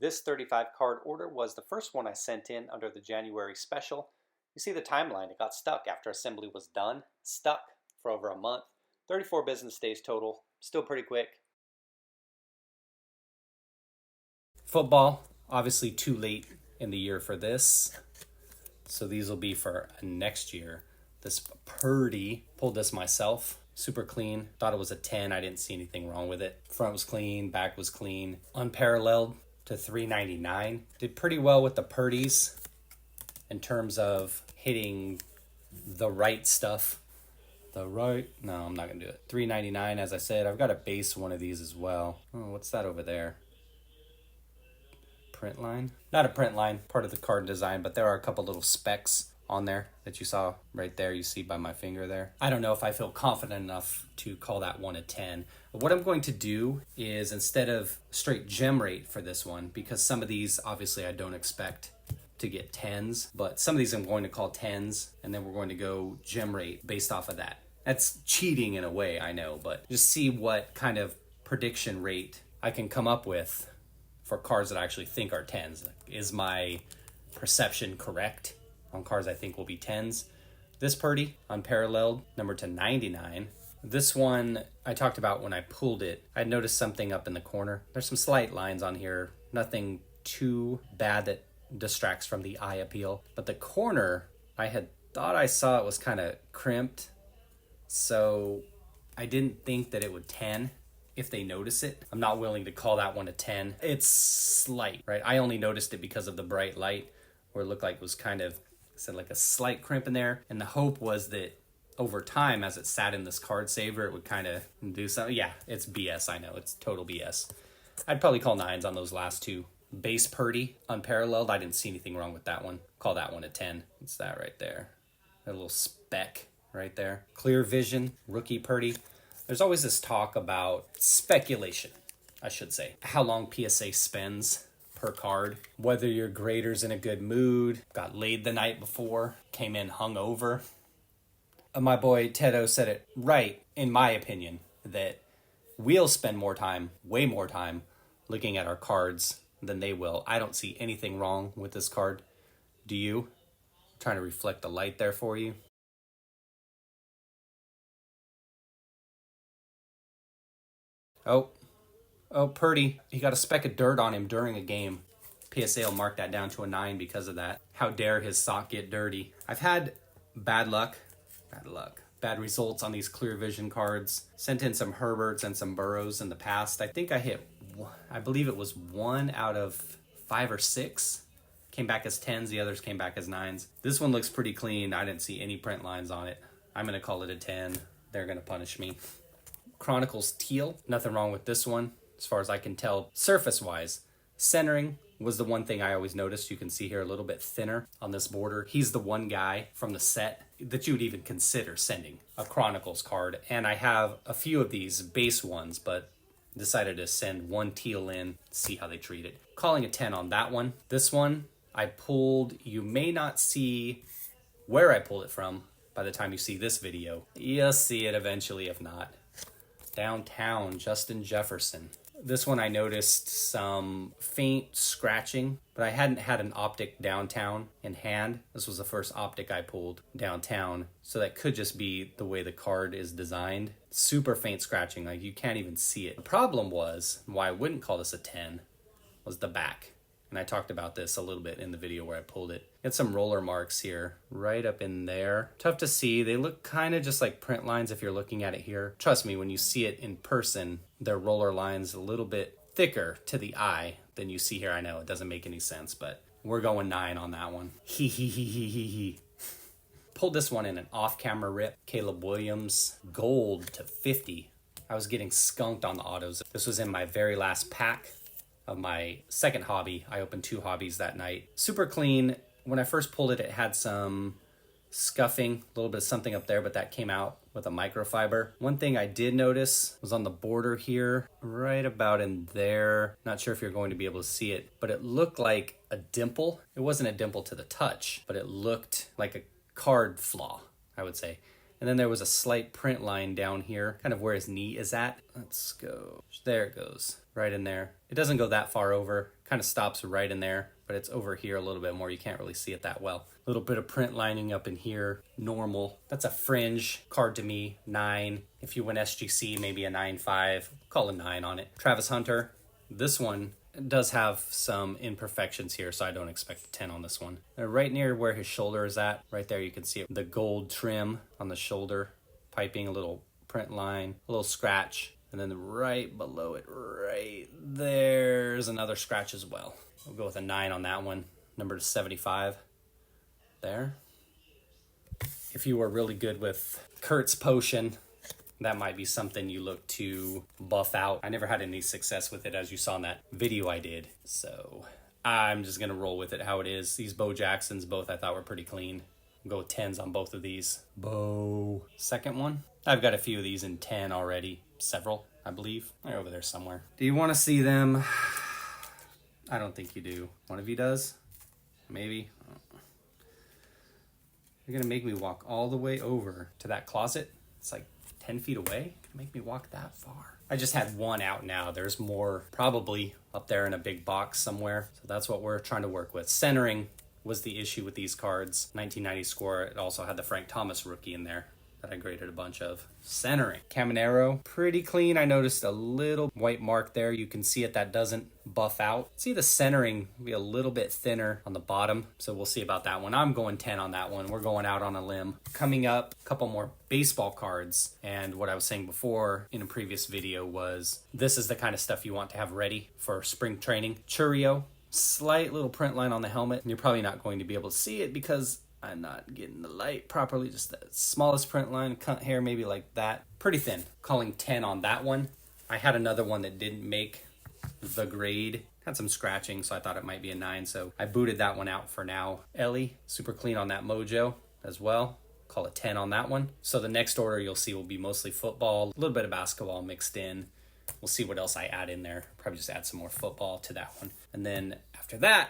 This 35 card order was the first one I sent in under the January special. You see the timeline, it got stuck after assembly was done. Stuck for over a month. 34 business days total, still pretty quick. Football, obviously too late in the year for this. So these will be for next year. This Purdy, pulled this myself. Super clean. Thought it was a 10. I didn't see anything wrong with it. Front was clean, back was clean. Unparalleled to $3.99. Did pretty well with the Purdys in terms of hitting the right stuff. No, I'm not gonna do it. $3.99, as I said. I've got a base one of these as well. Oh, what's that over there? Print line? Not a print line, part of the card design, but there are a couple little specks on there that you saw right there. You see by my finger there. I don't know if I feel confident enough to call that one a 10. But what I'm going to do is, instead of straight gem rate for this one, because some of these obviously I don't expect to get 10s, but some of these I'm going to call 10s, and then we're going to go gem rate based off of that. That's cheating in a way, I know, but just see what kind of prediction rate I can come up with for cards that I actually think are 10s. Is my perception correct on cards I think will be 10s? This Purdy, unparalleled, numbered to 99. This one I talked about when I pulled it. I noticed something up in the corner. There's some slight lines on here. Nothing too bad that distracts from the eye appeal. But the corner, I had thought I saw it was kind of crimped. So I didn't think that it would 10 if they notice it. I'm not willing to call that one a 10. It's slight, right? I only noticed it because of the bright light, where it looked like it was kind of, like a slight crimp in there. And the hope was that over time, as it sat in this card saver, it would kind of do something. Yeah, it's BS, I know. It's total BS. I'd probably call 9s on those last two. Base Purdy, unparalleled. I didn't see anything wrong with that one. Call that one a 10. It's that right there. A little speck right there. Clear Vision, rookie Purdy. There's always this talk about speculation, I should say. How long PSA spends per card. Whether your grader's in a good mood, got laid the night before, came in hungover. My boy Tedo said it right, in my opinion, that we'll spend more time, way more time, looking at our cards than they will. I don't see anything wrong with this card. Do you? I'm trying to reflect the light there for you. Oh, Purdy. He got a speck of dirt on him during a game. PSA will mark that down to a 9 because of that. How dare his sock get dirty. I've had bad results on these Clear Vision cards. Sent in some Herberts and some Burrows in the past. I think I believe it was 1 out of 5 or 6. Came back as 10s, the others came back as 9s. This one looks pretty clean. I didn't see any print lines on it. I'm going to call it a 10. They're going to punish me. Chronicles Teal. Nothing wrong with this one, as far as I can tell. Surface-wise, centering was the one thing I always noticed. You can see here a little bit thinner on this border. He's the one guy from the set that you would even consider sending a Chronicles card. And I have a few of these base ones, but decided to send one Teal in, see how they treat it. Calling a 10 on that one. This one I pulled. You may not see where I pulled it from by the time you see this video. You'll see it eventually if not. Downtown, Justin Jefferson. This one I noticed some faint scratching, but I hadn't had an optic downtown in hand. This was the first optic I pulled downtown, so that could just be the way the card is designed. Super faint scratching, like you can't even see it. The problem was, why I wouldn't call this a 10, was the back. And I talked about this a little bit in the video where I pulled it. Got some roller marks here, right up in there. Tough to see. They look kind of just like print lines if you're looking at it here. Trust me, when you see it in person, their roller lines a little bit thicker to the eye than you see here. I know it doesn't make any sense, but we're going 9 on that one. Pulled this one in an off-camera rip. Caleb Williams, gold to 50. I was getting skunked on the autos. This was in my very last pack of my second hobby. I opened 2 hobbies that night. Super clean. When I first pulled it, it had some scuffing, a little bit of something up there, but that came out with a microfiber. One thing I did notice was on the border here, right about in there. Not sure if you're going to be able to see it, but it looked like a dimple. It wasn't a dimple to the touch, but it looked like a card flaw, I would say. And then there was a slight print line down here, kind of where his knee is at. Let's go. There it goes. right in there. It doesn't go that far over, kind of stops right in there, but it's over here a little bit more. You can't really see it that well. A little bit of print lining up in here, normal. That's a fringe card to me, 9. If you went SGC, maybe a 9.5, call a 9 on it. Travis Hunter, this one does have some imperfections here, so I don't expect a 10 on this one. Right near where his shoulder is at, right there you can see it. The gold trim on the shoulder, piping, a little print line, a little scratch, and then right below it, right there's another scratch as well. We'll go with a 9 on that one, number 75 there. If you were really good with Kurt's Potion, that might be something you look to buff out. I never had any success with it, as you saw in that video I did. So I'm just going to roll with it how it is. These Bo Jacksons, both I thought were pretty clean. I'll go with 10s on both of these. Bo. Second one. I've got a few of these in 10 already. Several, I believe. They're over there somewhere. Do you want to see them? I don't think you do. One of you does? Maybe. You're going to make me walk all the way over to that closet? It's like 10 feet away? Can make me walk that far? I just had one out now. There's more probably up there in a big box somewhere. So that's what we're trying to work with. Centering was the issue with these cards. 1990 score. It also had the Frank Thomas rookie in there that I graded a bunch of. Centering. Caminero, pretty clean. I noticed a little white mark there. You can see it, that doesn't buff out. See the centering be a little bit thinner on the bottom, so we'll see about that one. I'm going 10 on that one. We're going out on a limb. Coming up, a couple more baseball cards, and what I was saying before in a previous video was this is the kind of stuff you want to have ready for spring training. Churio, slight little print line on the helmet, and you're probably not going to be able to see it because I'm not getting the light properly. Just the smallest print line, cut hair maybe like that. Pretty thin. Calling 10 on that one. I had another one that didn't make the grade. Had some scratching, so I thought it might be a 9, so I booted that one out for now. Ellie, super clean on that Mojo as well. Call it 10 on that one. So the next order you'll see will be mostly football, a little bit of basketball mixed in. We'll see what else I add in there. Probably just add some more football to that one. And then after that,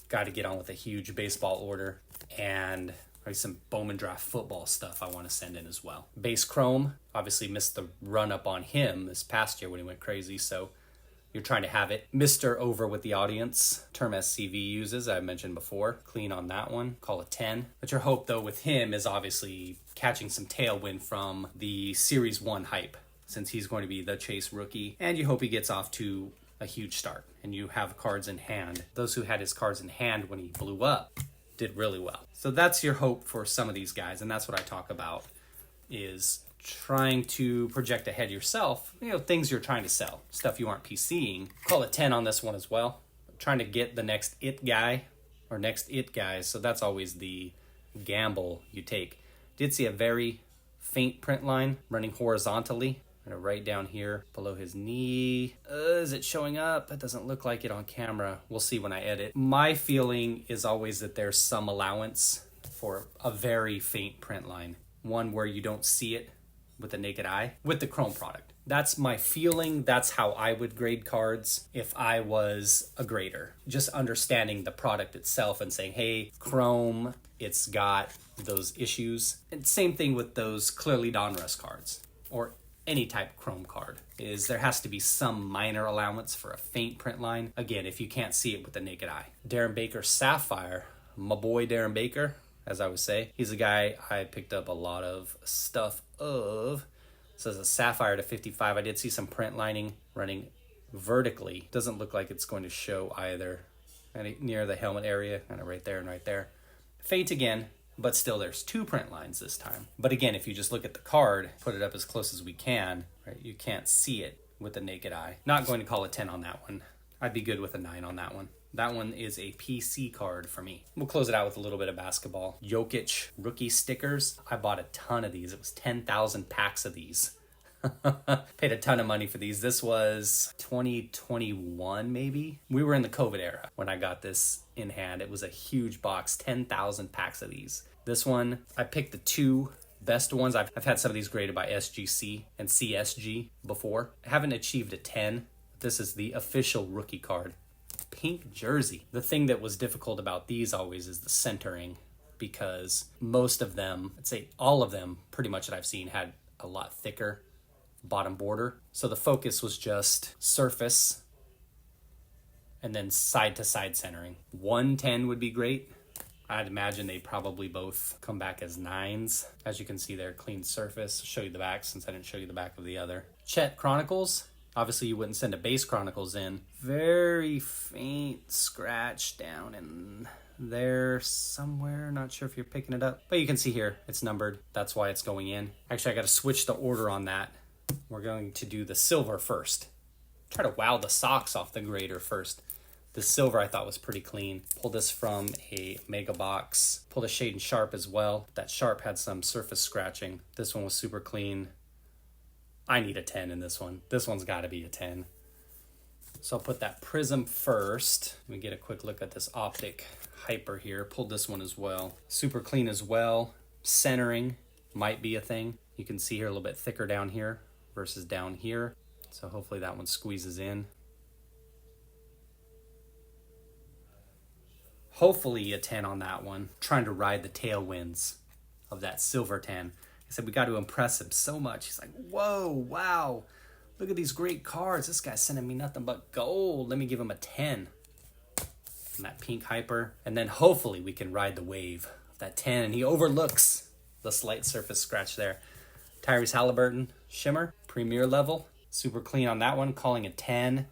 got to get on with a huge baseball order and probably some Bowman Draft football stuff I want to send in as well. Base Chrome, obviously missed the run up on him this past year when he went crazy, so you're trying to have it. Mr. Over with the audience, term SCV uses, I mentioned before. Clean on that one, call it 10. But your hope though with him is obviously catching some tailwind from the Series 1 hype, since he's going to be the Chase rookie, and you hope he gets off to a huge start and you have cards in hand. Those who had his cards in hand when he blew up did really well. So that's your hope for some of these guys, and that's what I talk about, is trying to project ahead yourself, things you're trying to sell, stuff you aren't PCing. Call it 10 on this one as well. Trying to get the next it guy or next it guys, so that's always the gamble you take. Did see a very faint print line running horizontally, right down here below his knee. Is it showing up? It doesn't look like it on camera. We'll see when I edit. My feeling is always that there's some allowance for a very faint print line, one where you don't see it with the naked eye with the Chrome product. That's my feeling. That's how I would grade cards if I was a grader. Just understanding the product itself and saying, hey, Chrome, it's got those issues. And same thing with those clearly Donruss cards, or any type Chrome card, is there has to be some minor allowance for a faint print line. Again, if you can't see it with the naked eye. Darren Baker Sapphire, my boy Darren Baker, as I would say. He's a guy I picked up a lot of stuff of. This is a Sapphire to 55. I did see some print lining running vertically. Doesn't look like it's going to show either. Near the helmet area, kind of right there and right there. Faint again, but still there's 2 print lines this time. But again, if you just look at the card, put it up as close as we can, right? You can't see it with the naked eye. Not going to call it 10 on that one. I'd be good with a 9 on that one. That one is a PC card for me. We'll close it out with a little bit of basketball. Jokic rookie stickers. I bought a ton of these. It was 10,000 packs of these. Paid a ton of money for these. This was 2021 maybe. We were in the COVID era when I got this in hand. It was a huge box, 10,000 packs of these. This one, I picked the 2 best ones. I've had some of these graded by SGC and CSG before. I haven't achieved a 10. This is the official rookie card. Pink jersey. The thing that was difficult about these always is the centering, because most of them, I'd say all of them pretty much that I've seen, had a lot thicker bottom border. So the focus was just surface and then side to side centering. 110 would be great. I'd imagine they probably both come back as 9s. As you can see there, clean surface. I'll show you the back since I didn't show you the back of the other. Chet Chronicles. Obviously you wouldn't send a base Chronicles in. Very faint scratch down in there somewhere. Not sure if you're picking it up, but you can see here it's numbered. That's why it's going in. Actually, I got to switch the order on that. We're going to do the silver first. Try to wow the socks off the grader first. The silver I thought was pretty clean. Pulled this from a mega box. Pulled a shade in sharp as well. That sharp had some surface scratching. This one was super clean. I need a 10 in this one. This one's got to be a 10. So I'll put that prism first. Let me get a quick look at this optic hyper here. Pulled this one as well. Super clean as well. Centering might be a thing. You can see here a little bit thicker down here versus down here. So hopefully that one squeezes in. Hopefully a 10 on that one. Trying to ride the tailwinds of that silver 10. I said we got to impress him so much. He's like, whoa, wow. Look at these great cards. This guy's sending me nothing but gold. Let me give him a 10. And that pink hyper. And then hopefully we can ride the wave of that 10. And he overlooks the slight surface scratch there. Tyrese Halliburton, shimmer, premier level. Super clean on that one, calling a 10.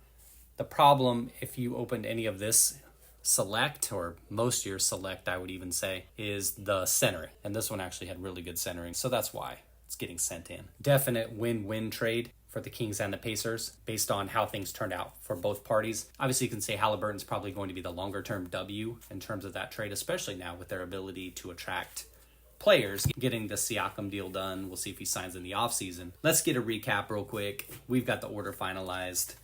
The problem, if you opened any of this select, or most years select, I would even say, is the centering. And this one actually had really good centering. So that's why it's getting sent in. Definite win-win trade for the Kings and the Pacers based on how things turned out for both parties. Obviously, you can say Halliburton's probably going to be the longer-term W in terms of that trade, especially now with their ability to attract players. Getting the Siakam deal done. We'll see if he signs in the offseason. Let's get a recap real quick. We've got the order finalized.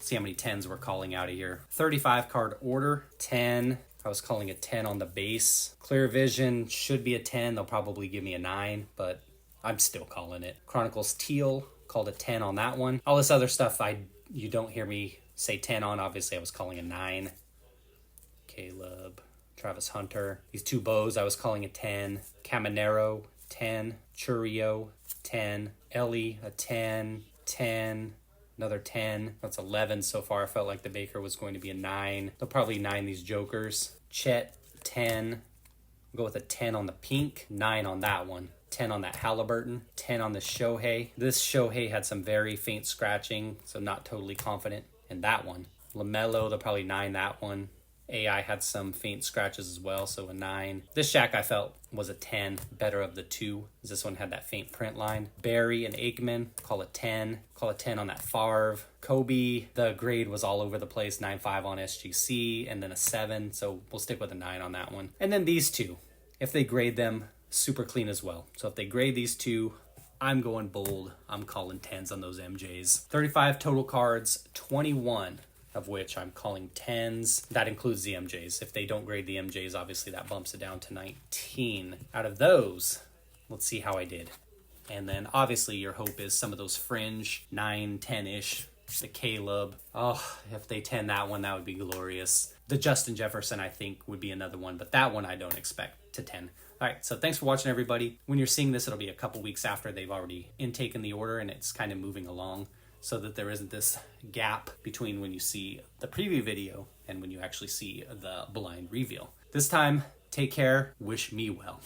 See how many 10s we're calling out of here. 35 card order, 10. I was calling a 10 on the base. Clear Vision should be a 10. They'll probably give me a 9, but I'm still calling it. Chronicles Teal, called a 10 on that one. All this other stuff you don't hear me say 10 on. Obviously, I was calling a 9. Caleb, Travis Hunter. These two bows, I was calling a 10. Caminero, 10. Churio, 10. Ellie, a 10. 10. Another 10. That's 11 so far. I felt like the Baker was going to be a 9. They'll probably 9 these Jokers. Chet, 10. I'll go with a 10 on the pink. 9 on that one. 10 on that Halliburton. 10 on the Shohei. This Shohei had some very faint scratching, so not totally confident in that one. LaMelo, they'll probably 9 that one. AI had some faint scratches as well, so a 9. This Shaq I felt was a 10, better of the two. This one had that faint print line. Barry and Aikman, call it 10. Call it 10 on that Favre. Kobe, the grade was all over the place, 9.5 on SGC, and then a 7, so we'll stick with a 9 on that one. And then these two, if they grade them, super clean as well. So if they grade these two, I'm going bold. I'm calling 10s on those MJs. 35 total cards, 21 of which I'm calling 10s. That includes the MJs. If they don't grade the MJs, obviously that bumps it down to 19. Out of those, let's see how I did. And then obviously your hope is some of those fringe, 9, 10-ish, the Caleb. Oh, if they 10 that one, that would be glorious. The Justin Jefferson, I think, would be another one, but that one I don't expect to 10. All right, so thanks for watching, everybody. When you're seeing this, it'll be a couple weeks after they've already intaken the order and it's kind of moving along, so that there isn't this gap between when you see the preview video and when you actually see the blind reveal. This time, take care, wish me well.